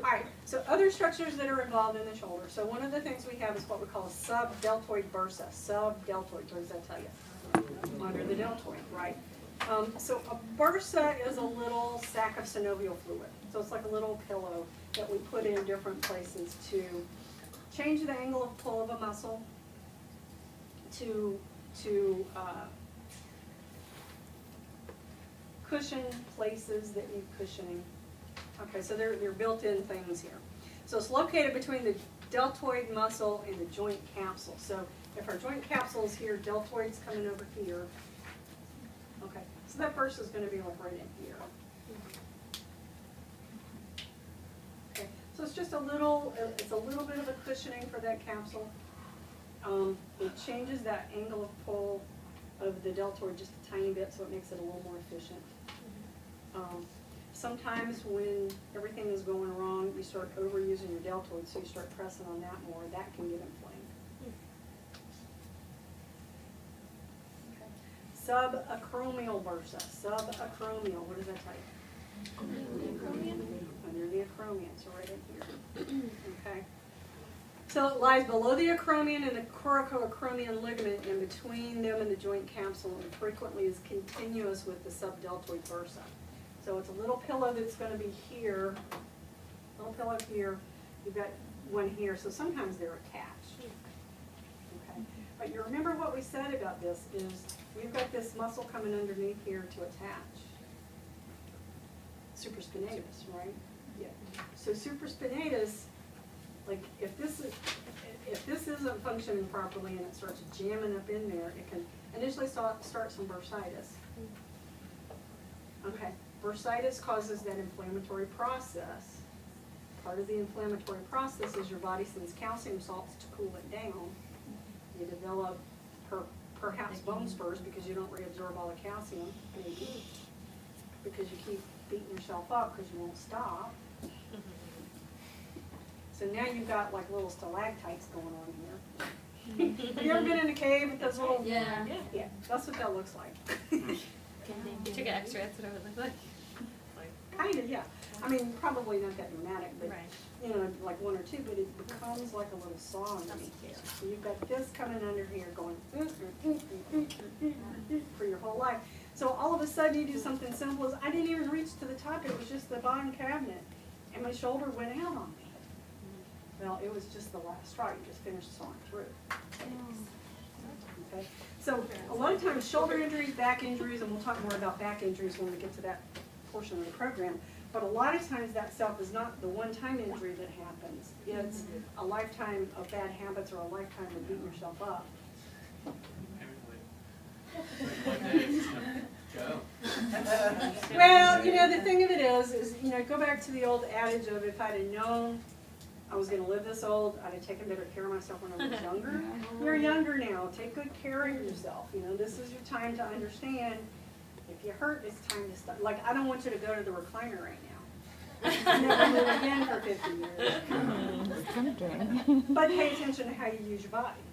All right, so other structures that are involved in the shoulder. So one of the things we have is what we call a subdeltoid bursa. Subdeltoid, what does that tell you? Under the deltoid, right? So a bursa is a little sac of synovial fluid. So it's like a little pillow that we put in different places to change the angle of pull of a muscle, to cushion places that need cushioning. Okay, so they're built-in things here. So it's located between the deltoid muscle and the joint capsule. So if our joint capsule is here, deltoid's coming over here. Okay, so that bursa is going to be like right in here. Okay, so it's just a little bit of a cushioning for that capsule. It changes that angle of pull of the deltoid just a tiny bit, so it makes it a little more efficient. Sometimes when everything is going wrong, you start overusing your deltoid, so you start pressing on that more. That can get inflamed. Okay. Subacromial bursa. Subacromial. What does that tell you? Under the acromion. So right in here. Okay. So it lies below the acromion and the coracoacromion ligament, and between them and the joint capsule, and frequently is continuous with the subdeltoid bursa. So it's a little pillow that's going to be here, little pillow here, you've got one here, so sometimes they're attached. Okay. But you remember what we said about this is we've got this muscle coming underneath here to attach. Supraspinatus, right? Yeah. So supraspinatus, like if this isn't functioning properly and it starts jamming up in there, it can initially start some bursitis. Okay. Bursitis causes that inflammatory process. Part of the inflammatory process is your body sends calcium salts to cool it down. You develop perhaps bone spurs because you don't reabsorb all the calcium, maybe, because you keep beating yourself up because you won't stop. So now you've got like little stalactites going on here. Have you ever been in a cave with those little? Yeah. Yeah, that's what that looks like. You took an X-ray, that's what it would look like. Kind of, yeah. I mean, probably not that dramatic, but, Right. you know, like one or two, but it becomes like a little saw underneath there. So you've got this coming under here going for your whole life. So all of a sudden you do something simple as, I didn't even reach to the top, it was just the bottom cabinet, and my shoulder went out on me. Well, it was just the last straw, you just finished sawing through. Okay. So a lot of times shoulder injuries, back injuries, and we'll talk more about back injuries when we get to that portion of the program, but a lot of times that stuff is not the one-time injury that happens. It's a lifetime of bad habits or a lifetime of beating yourself up. Well, you know, the thing of it is, you know, go back to the old adage of if I'd have known I was going to live this old, I'd have taken better care of myself when I was younger. You're younger now. Take good care of yourself. You know, this is your time to understand. If you hurt, it's time to stop. Like, I don't want you to go to the recliner right now. Never move again for 50 years. But pay attention to how you use your body.